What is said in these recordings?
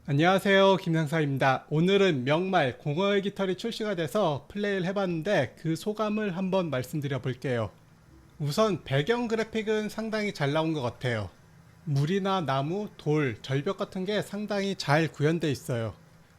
안녕하세요, 김상사입니다. 오늘은 명말 공허의 깃털이 출시가 돼서 플레이를 해봤는데 그 소감을 한번 말씀드려 볼게요. 우선 배경 그래픽은 상당히 잘 나온 것 같아요. 물이나 나무, 돌, 절벽 같은 게 상당히 잘 구현되어 있어요.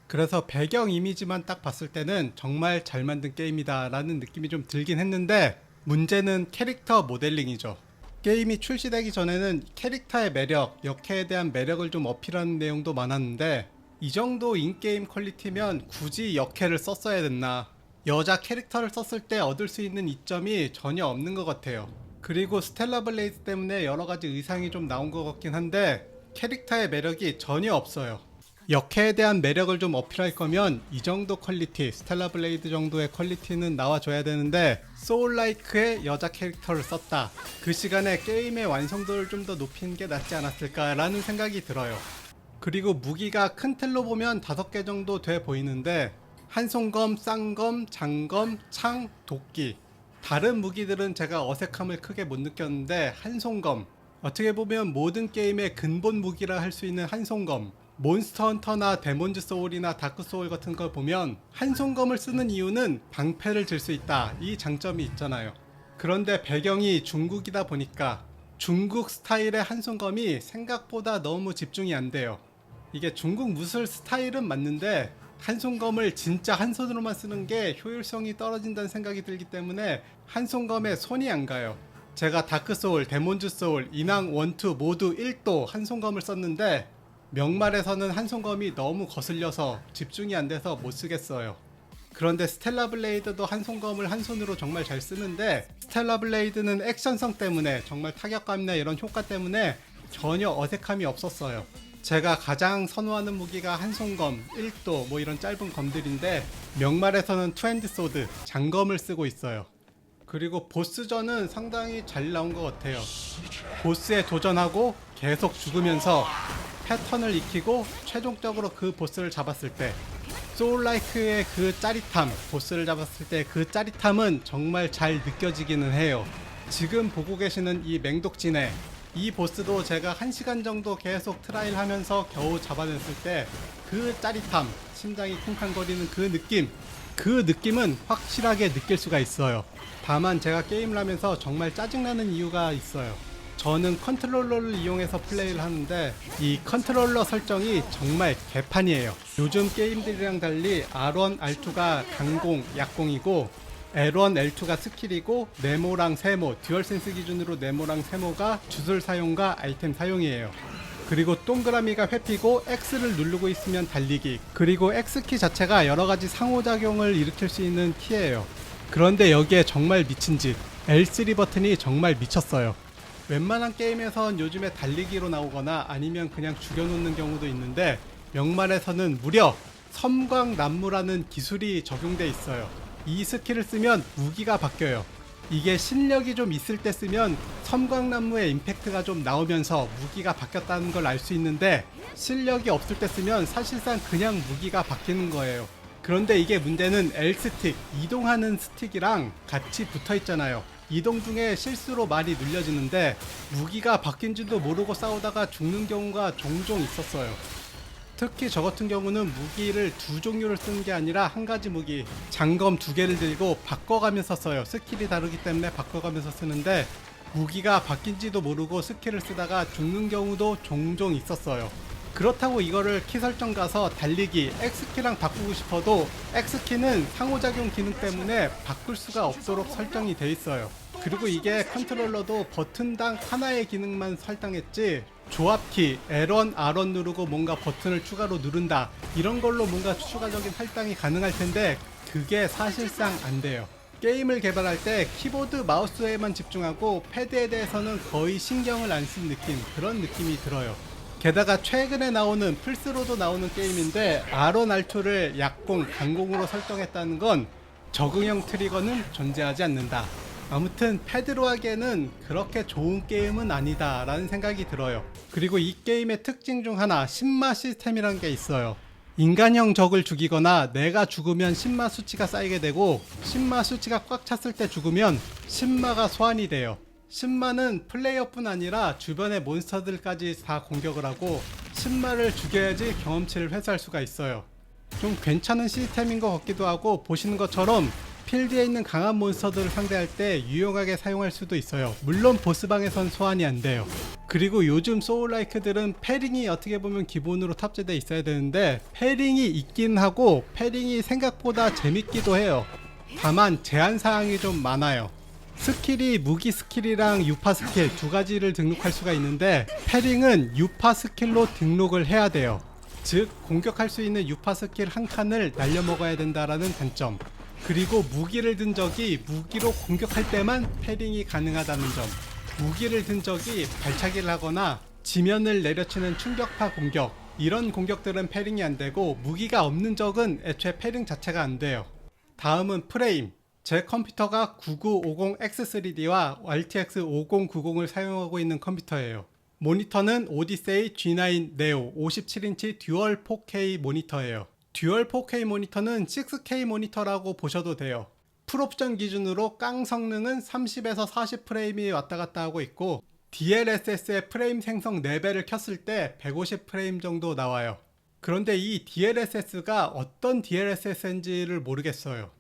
그래서 배경 이미지만 딱 봤을 때는 정말 잘 만든 게임이다 라는 느낌이 좀 들긴 했는데, 문제는 캐릭터 모델링이죠. 게임이 출시되기 전에는 캐릭터의 매력, 역해에 대한 매력을 좀 어필하는 내용도 많았는데, 이 정도 인게임 퀄리티면 굳이 역해를 썼어야 됐나, 여자 캐릭터를 썼을 때 얻을 수 있는 이점이 전혀 없는 것 같아요. 그리고 스텔라 블레이드 때문에 여러가지 의상이 좀 나온 것 같긴 한데 캐릭터의 매력이 전혀 없어요. 역해에 대한 매력을 좀 어필할 거면 이 정도 퀄리티, 스텔라 블레이드 정도의 퀄리티는 나와줘야 되는데, 소울라이크의 여자 캐릭터를 썼다. 그 시간에 게임의 완성도를 좀 더 높이는 게 낫지 않았을까라는 생각이 들어요. 그리고 무기가 큰 틀로 보면 5개 정도 돼 보이는데, 한손검, 쌍검, 장검, 창, 도끼. 다른 무기들은 제가 어색함을 크게 못 느꼈는데, 한손검, 어떻게 보면 모든 게임의 근본 무기라 할 수 있는 한손검, 몬스터 헌터나 데몬즈 소울이나 다크 소울 같은 걸 보면 한손검을 쓰는 이유는 방패를 들 수 있다, 이 장점이 있잖아요. 그런데 배경이 중국이다 보니까 중국 스타일의 한손검이 생각보다 너무 집중이 안 돼요. 이게 중국 무술 스타일은 맞는데 한손검을 진짜 한 손으로만 쓰는 게 효율성이 떨어진다는 생각이 들기 때문에 한손검에 손이 안 가요. 제가 다크소울, 데몬즈 소울, 인왕 1, 2 모두 1도 한손검을 썼는데 명말에서는 한손검이 너무 거슬려서 집중이 안 돼서 못 쓰겠어요. 그런데 스텔라 블레이드도 한손검을 한 손으로 정말 잘 쓰는데, 스텔라 블레이드는 액션성 때문에, 정말 타격감이나 이런 효과 때문에 전혀 어색함이 없었어요. 제가 가장 선호하는 무기가 한손검, 1도 뭐 이런 짧은 검들인데, 명말에서는 투핸드 소드, 장검을 쓰고 있어요. 그리고 보스전은 상당히 잘 나온 것 같아요. 보스에 도전하고 계속 죽으면서 패턴을 익히고 최종적으로 그 보스를 잡았을 때 소울라이크의 그 짜릿함, 보스를 잡았을 때 그 짜릿함은 정말 잘 느껴지기는 해요. 지금 보고 계시는 이 맹독진의 이 보스도 제가 1시간 정도 계속 트라이를 하면서 겨우 잡아냈을 때 그 짜릿함, 심장이 쿵쾅거리는 그 느낌은 확실하게 느낄 수가 있어요. 다만 제가 게임을 하면서 정말 짜증나는 이유가 있어요. 저는 컨트롤러를 이용해서 플레이를 하는데 이 컨트롤러 설정이 정말 개판이에요. 요즘 게임들이랑 달리 R1, R2가 강공, 약공이고 L1, L2가 스킬이고 네모랑 세모, 듀얼센스 기준으로 네모랑 세모가 주술 사용과 아이템 사용이에요. 그리고 동그라미가 회피고 X를 누르고 있으면 달리기, 그리고 X키 자체가 여러가지 상호작용을 일으킬 수 있는 키예요. 그런데 여기에 정말 미친 짓, L3 버튼이 정말 미쳤어요. 웬만한 게임에선 요즘에 달리기로 나오거나 아니면 그냥 죽여놓는 경우도 있는데, 명말에서는 무려 섬광난무라는 기술이 적용돼 있어요. 이 스킬을 쓰면 무기가 바뀌어요. 이게 실력이 좀 있을 때 쓰면 섬광난무의 임팩트가 좀 나오면서 무기가 바뀌었다는 걸 알 수 있는데, 실력이 없을 때 쓰면 사실상 그냥 무기가 바뀌는 거예요. 그런데 이게 문제는 L스틱, 이동하는 스틱이랑 같이 붙어 있잖아요. 이동 중에 실수로 많이 눌려지는데 무기가 바뀐지도 모르고 싸우다가 죽는 경우가 종종 있었어요. 특히 저 같은 경우는 무기를 2종류를 쓰는 게 아니라 한 가지 무기, 장검 2개를 들고 바꿔가면서 써요. 스킬이 다르기 때문에 바꿔가면서 쓰는데 무기가 바뀐지도 모르고 스킬을 쓰다가 죽는 경우도 종종 있었어요. 그렇다고 이거를 키 설정 가서 달리기 X키랑 바꾸고 싶어도 X키는 상호작용 기능 때문에 바꿀 수가 없도록 설정이 돼 있어요. 그리고 이게 컨트롤러도 버튼당 하나의 기능만 설정했지, 조합키 L1, R1 누르고 뭔가 버튼을 추가로 누른다, 이런 걸로 뭔가 추가적인 할당이 가능할 텐데 그게 사실상 안 돼요. 게임을 개발할 때 키보드 마우스에만 집중하고 패드에 대해서는 거의 신경을 안 쓴 느낌, 그런 느낌이 들어요. 게다가 최근에 나오는 플스로도 나오는 게임인데 R1, R2를 약공, 강공으로 설정했다는 건 적응형 트리거는 존재하지 않는다. 아무튼 패드로 하기에는 그렇게 좋은 게임은 아니다 라는 생각이 들어요. 그리고 이 게임의 특징 중 하나, 신마 시스템이라는 게 있어요. 인간형 적을 죽이거나 내가 죽으면 신마 수치가 쌓이게 되고, 신마 수치가 꽉 찼을 때 죽으면 신마가 소환이 돼요. 신마는 플레이어뿐 아니라 주변의 몬스터들까지 다 공격을 하고, 10마를 죽여야지 경험치를 회수할 수가 있어요. 좀 괜찮은 시스템인 것 같기도 하고, 보시는 것처럼 필드에 있는 강한 몬스터들을 상대할 때 유용하게 사용할 수도 있어요. 물론 보스방에선 소환이 안 돼요. 그리고 요즘 소울라이크들은 패링이 어떻게 보면 기본으로 탑재되어 있어야 되는데, 패링이 있긴 하고 패링이 생각보다 재밌기도 해요. 다만 제한사항이 좀 많아요. 스킬이 무기 스킬이랑 유파 스킬 두 가지를 등록할 수가 있는데, 패링은 유파 스킬로 등록을 해야 돼요. 즉 공격할 수 있는 유파 스킬 한 칸을 날려먹어야 된다라는 단점, 그리고 무기를 든 적이 무기로 공격할 때만 패링이 가능하다는 점, 무기를 든 적이 발차기를 하거나 지면을 내려치는 충격파 공격, 이런 공격들은 패링이 안 되고, 무기가 없는 적은 애초에 패링 자체가 안 돼요. 다음은 프레임. 제 컴퓨터가 9950X3D와 RTX 5090을 사용하고 있는 컴퓨터예요. 모니터는 오디세이 G9 네오 57인치 듀얼 4K 모니터예요. 듀얼 4K 모니터는 6K 모니터라고 보셔도 돼요. 풀옵션 기준으로 깡 성능은 30에서 40프레임이 왔다 갔다 하고 있고, DLSS의 프레임 생성 4배를 켰을 때 150프레임 정도 나와요. 그런데 이 DLSS가 어떤 DLSS인지를 모르겠어요.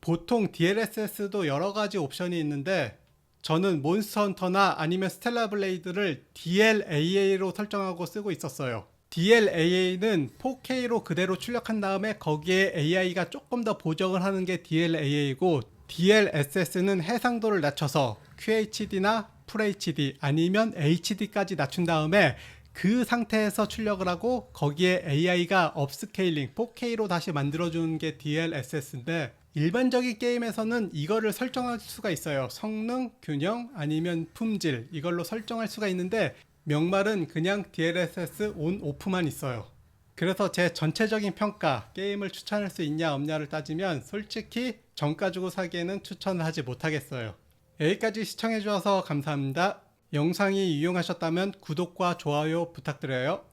보통 DLSS도 여러가지 옵션이 있는데, 저는 몬스터 헌터나 아니면 스텔라 블레이드를 DLAA로 설정하고 쓰고 있었어요. DLAA는 4K로 그대로 출력한 다음에 거기에 AI가 조금 더 보정을 하는 게 DLAA고, DLSS는 해상도를 낮춰서 QHD나 FHD 아니면 HD까지 낮춘 다음에 그 상태에서 출력을 하고, 거기에 AI가 업스케일링 4K로 다시 만들어주는 게 DLSS인데, 일반적인 게임에서는 이거를 설정할 수가 있어요. 성능, 균형, 아니면 품질, 이걸로 설정할 수가 있는데, 명말은 그냥 DLSS 온, 오프만 있어요. 그래서 제 전체적인 평가, 게임을 추천할 수 있냐 없냐를 따지면 솔직히 정가 주고 사기에는 추천을 하지 못하겠어요. 여기까지 시청해주셔서 감사합니다. 영상이 유용하셨다면 구독과 좋아요 부탁드려요.